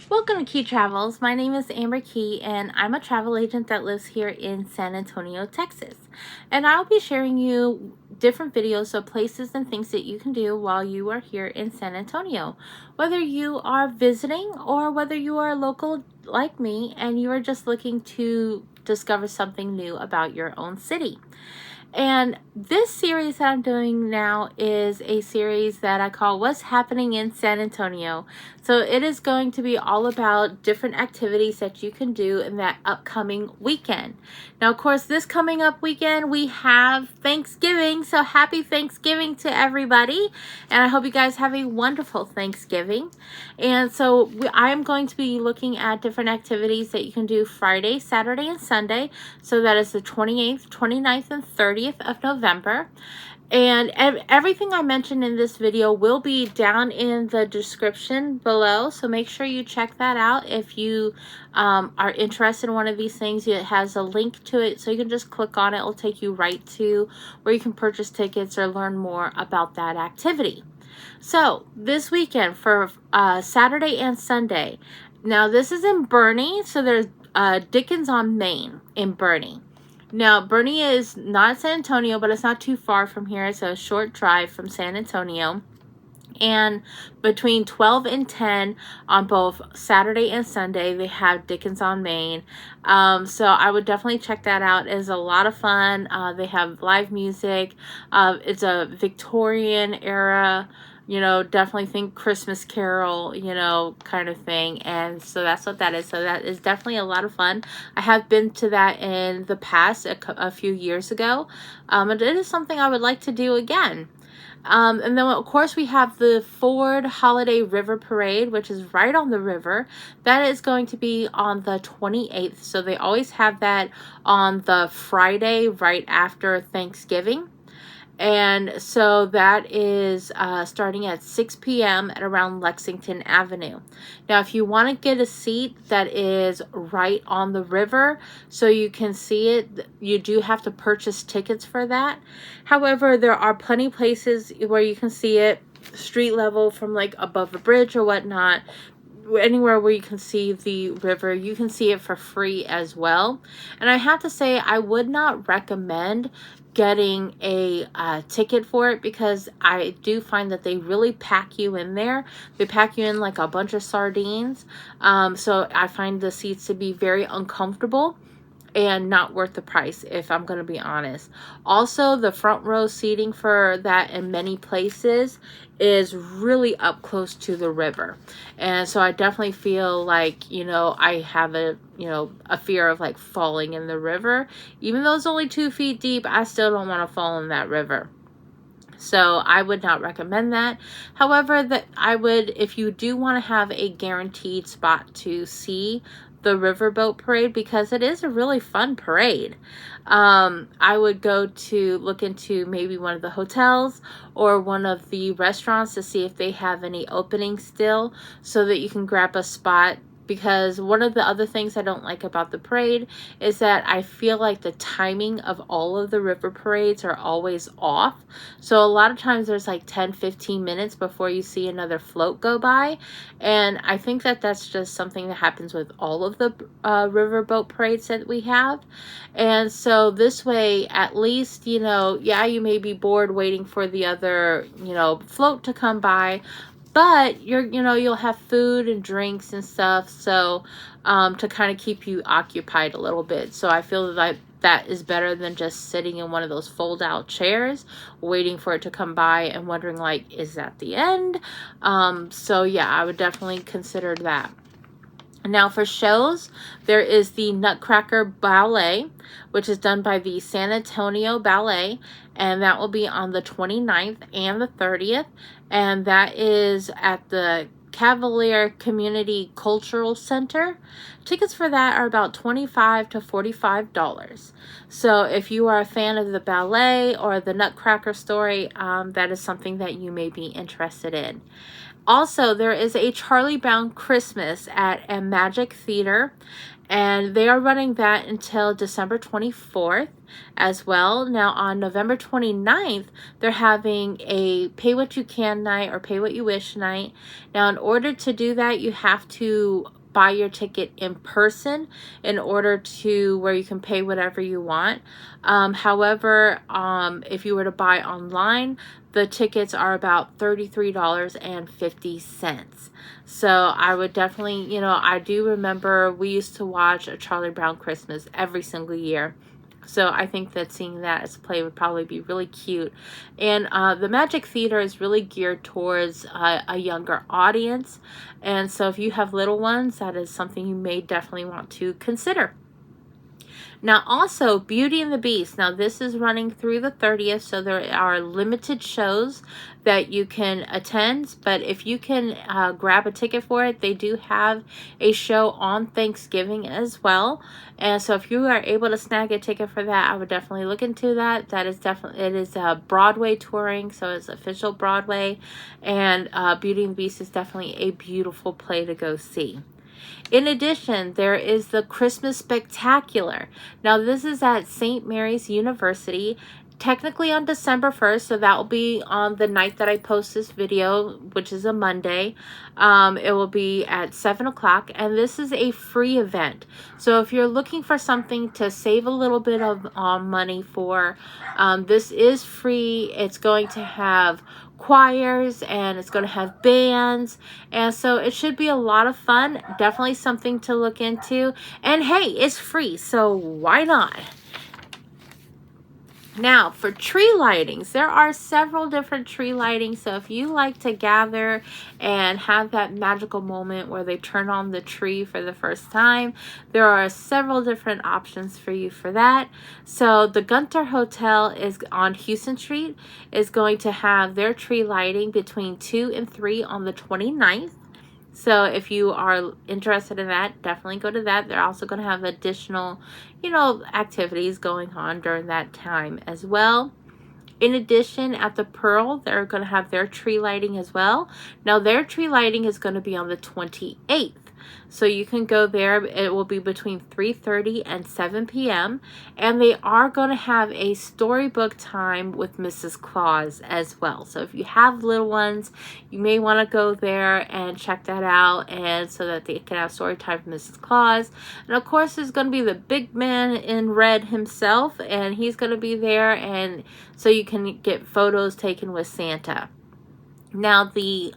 Welcome to Key Travels. My name is Amber Key, and I'm a travel agent that lives here in San Antonio, Texas. And I'll be sharing you different videos of places and things that you can do while you are here in San Antonio. Whether you are visiting or whether you are local like me and you are just looking to discover something new about your own city. And this series that I'm doing now is a series that I call What's Happening in San Antonio. So it is going to be all about different activities that you can do in that upcoming weekend. Now, of course, this coming up weekend, we have Thanksgiving. So happy Thanksgiving to everybody. And I hope you guys have a wonderful Thanksgiving. And so I am going to be looking at different activities that you can do Friday, Saturday, and Sunday. So that is the 28th, 29th, and 30th of November. And everything I mentioned in this video will be down in the description below. So make sure you check that out. If you are interested in one of these things, it has a link to it. So you can just click on it. It'll take you right to where you can purchase tickets or learn more about that activity. So this weekend for Saturday and Sunday. Now this is in Boerne. So there's Dickens on Main in Boerne. Now, Boerne is not San Antonio, but it's not too far from here. It's a short drive from San Antonio. And between 12 and 10 on both Saturday and Sunday, they have Dickens on Main. So I would definitely check that out. It's a lot of fun. They have live music. It's a Victorian era, definitely think Christmas Carol, kind of thing. And so that's what that is. So that is definitely a lot of fun. I have been to that in the past, a few years ago. And it is something I would like to do again. And then, of course, we have the Ford Holiday River Parade, which is right on the river. That is going to be on the 28th. So they always have that on the Friday right after Thanksgiving. And so that is starting at 6 p.m. at around Lexington Avenue. Now, if you want to get a seat that is right on the river so you can see it, you do have to purchase tickets for that. However, there are plenty places where you can see it street level from like above a bridge or whatnot. Anywhere where you can see the river, you can see it for free as well. And I have to say, I would not recommend getting a ticket for it because I do find that they really pack you in there. They pack you in like a bunch of sardines. So I find the seats to be very uncomfortable and not worth the price, if I'm going to be honest. Also, the front row seating for that in many places is really up close to the river. And so I definitely feel like, I have a fear of like falling in the river. Even though it's only 2 feet deep, I still don't want to fall in that river. So I would not recommend that. However, that I would, if you do want to have a guaranteed spot to see the riverboat parade, because it is a really fun parade, I would go to look into maybe one of the hotels or one of the restaurants to see if they have any openings still so that you can grab a spot. Because one of the other things I don't like about the parade is that I feel like the timing of all of the river parades are always off. So a lot of times there's like 10-15 minutes before you see another float go by. And I think that that's just something that happens with all of the riverboat parades that we have. And so this way, at least, you may be bored waiting for the other, float to come by. But you'll have food and drinks and stuff, so to kind of keep you occupied a little bit. So I feel like that is better than just sitting in one of those fold-out chairs, waiting for it to come by and wondering like, is that the end? So yeah, I would definitely consider that. Now for shows, there is the Nutcracker Ballet, which is done by the San Antonio Ballet, and that will be on the 29th and the 30th, and that is at the Cavalier Community Cultural Center. Tickets for that are about $25 to $45. So if you are a fan of the ballet or the Nutcracker story, that is something that you may be interested in. Also, there is a Charlie Brown Christmas at a Magic Theater, and they are running that until December 24th as well. Now, on November 29th, they're having a Pay What You Can night or Pay What You Wish night. Now, in order to do that, you have to buy your ticket in person in order to where you can pay whatever you want. However, if you were to buy online, the tickets are about $33.50. So I would definitely, you know, I do remember we used to watch A Charlie Brown Christmas every single year. So I think that seeing that as a play would probably be really cute. And the Magic Theater is really geared towards a younger audience. And so if you have little ones, that is something you may definitely want to consider. Now also, Beauty and the Beast. Now this is running through the 30th, so there are limited shows that you can attend. But if you can grab a ticket for it, they do have a show on Thanksgiving as well. And so if you are able to snag a ticket for that, I would definitely look into that. That is definitely, it is Broadway touring, so it's official Broadway. And Beauty and the Beast is definitely a beautiful play to go see. In addition, there is the Christmas Spectacular. Now, this is at St. Mary's University, technically on December 1st, so that will be on the night that I post this video, which is a Monday. It will be at 7 o'clock, and this is a free event. So if you're looking for something to save a little bit of money for, this is free. It's going to have choirs and it's going to have bands, and so it should be a lot of fun. Definitely something to look into, and hey, it's free, so why not? Now, for tree lightings, there are several different tree lightings. So if you like to gather and have that magical moment where they turn on the tree for the first time, there are several different options for you for that. So the Gunter Hotel is on Houston Street, is going to have their tree lighting between 2 and 3 on the 29th. So if you are interested in that, definitely go to that. They're also going to have additional, you know, activities going on during that time as well. In addition, at the Pearl, they're going to have their tree lighting as well. Now, their tree lighting is going to be on the 28th. So you can go there. It will be between 3:30 and 7 p.m. And they are going to have a storybook time with Mrs. Claus as well. So if you have little ones, you may want to go there and check that out, and so that they can have story time with Mrs. Claus. And of course, there's going to be the big man in red himself, and he's going to be there, and so you can get photos taken with Santa. Now, the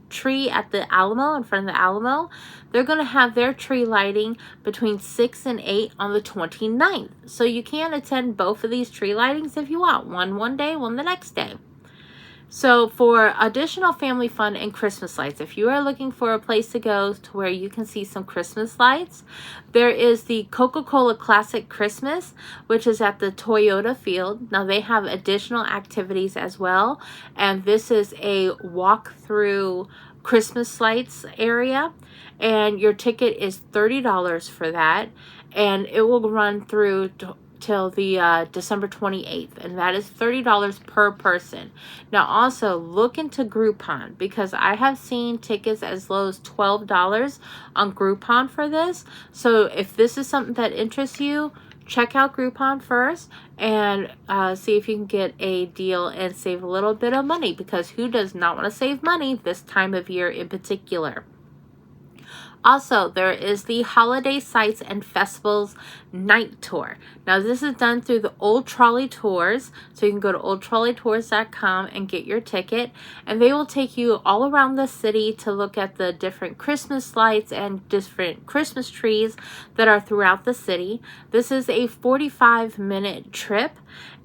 tree at the Alamo, in front of the Alamo, they're going to have their tree lighting between 6 and 8 on the 29th. So you can attend both of these tree lightings if you want. One day, one the next day. So for additional family fun and Christmas lights, if you are looking for a place to go to where you can see some Christmas lights, there is the Coca-Cola Classic Christmas, which is at the Toyota Field. Now they have additional activities as well, and this is a walk-through Christmas lights area, and your ticket is $30 for that, and it will run through till the December 28th, and that is $30 per person. Now also look into Groupon, because I have seen tickets as low as $12 on Groupon for this. So if this is something that interests you, check out Groupon first and see if you can get a deal and save a little bit of money, because who does not want to save money this time of year in particular? Also, there is the Holiday Sites and Festivals Night Tour. Now, this is done through the Old Trolley Tours. So you can go to oldtrolleytours.com and get your ticket. And they will take you all around the city to look at the different Christmas lights and different Christmas trees that are throughout the city. This is a 45-minute trip,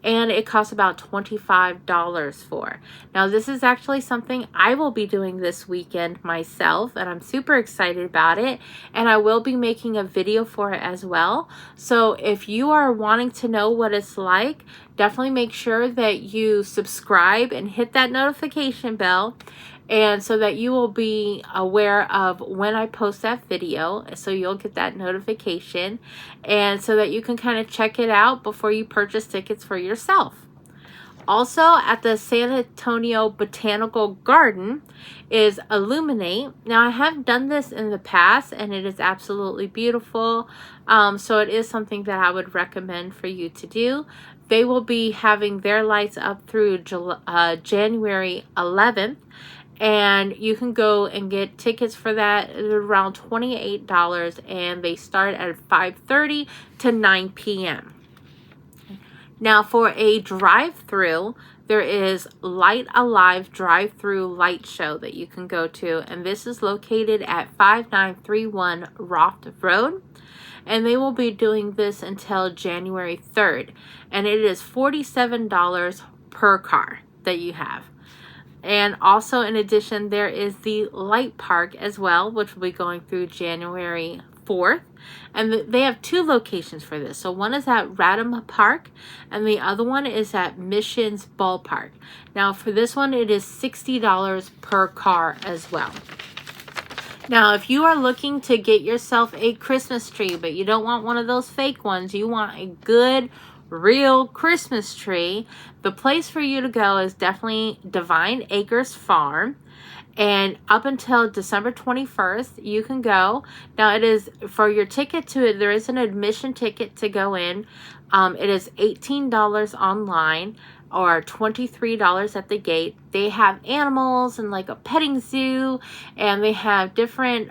and it costs about $25 for. Now, this is actually something I will be doing this weekend myself, and I'm super excited about it, and I will be making a video for it as well. So if you are wanting to know what it's like, definitely make sure that you subscribe and hit that notification bell, and so that you will be aware of when I post that video, so you'll get that notification, and so that you can kind of check it out before you purchase tickets for yourself. Also, at the San Antonio Botanical Garden is Illuminate. Now, I have done this in the past, and it is absolutely beautiful. So it is something that I would recommend for you to do. They will be having their lights up through January 11th. and you can go and get tickets for that at around $28, and they start at 5:30 to 9 p.m. Now for a drive-through, there is Light Alive drive-through light show that you can go to, and this is located at 5931 Roft Road, and they will be doing this until January 3rd, and it is $47 per car that you have. And also, in addition, there is the Light Park as well, which will be going through January 4th. And they have two locations for this. So one is at Radom Park, and the other one is at Missions Ballpark. Now, for this one, it is $60 per car as well. Now, if you are looking to get yourself a Christmas tree, but you don't want one of those fake ones, you want a good, real Christmas tree, the place for you to go is definitely Divine Acres Farm. And up until December 21st, you can go. Now, it is for your ticket to it, there is an admission ticket to go in. It is $18 online or $23 at the gate. They have animals and like a petting zoo, and they have different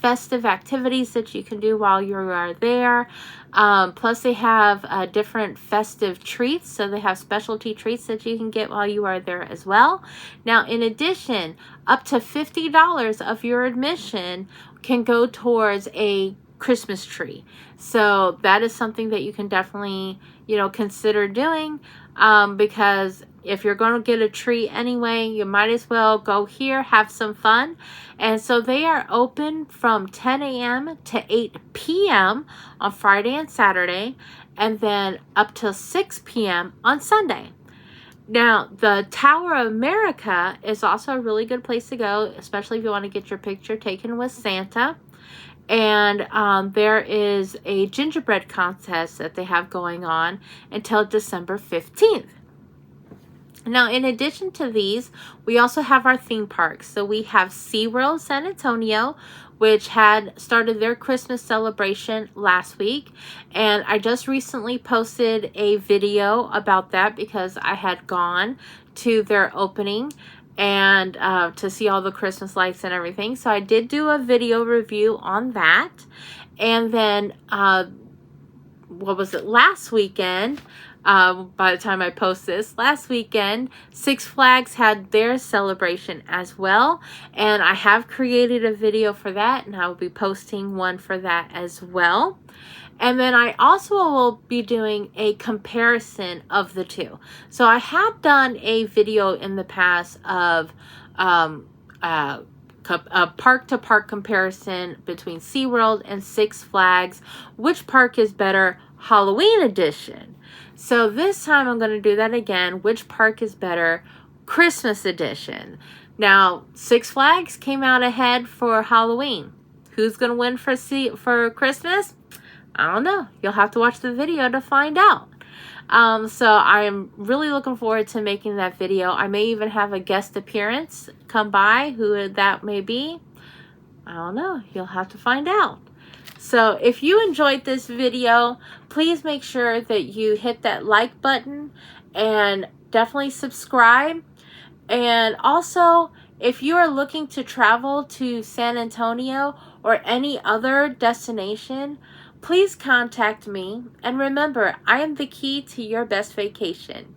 festive activities that you can do while you are there. Plus they have different festive treats, so they have specialty treats that you can get while you are there as well. Now, in addition, up to $50 of your admission can go towards a Christmas tree. So that is something that you can definitely, consider doing, because if you're going to get a tree anyway, you might as well go here, have some fun. And so they are open from 10 a.m. to 8 p.m. on Friday and Saturday, and then up till 6 p.m. on Sunday. Now, the Tower of America is also a really good place to go, especially if you want to get your picture taken with Santa. And there is a gingerbread contest that they have going on until December 15th. Now, in addition to these, we also have our theme parks. So we have SeaWorld San Antonio, which had started their Christmas celebration last week. And I just recently posted a video about that because I had gone to their opening and to see all the Christmas lights and everything. So I did do a video review on that. And then, last weekend, by the time I post this, last weekend, Six Flags had their celebration as well. And I have created a video for that, and I will be posting one for that as well. And then I also will be doing a comparison of the two. So I have done a video in the past of a park-to-park comparison between SeaWorld and Six Flags. Which park is better? Halloween edition. So this time I'm going to do that again. Which park is better? Christmas edition. Now, Six Flags came out ahead for Halloween. Who's going to win for Christmas? I don't know. You'll have to watch the video to find out. So I'm really looking forward to making that video. I may even have a guest appearance come by, who that may be. I don't know. You'll have to find out. So if you enjoyed this video, please make sure that you hit that like button and definitely subscribe. And also, if you are looking to travel to San Antonio or any other destination, please contact me. And remember, I am the key to your best vacation.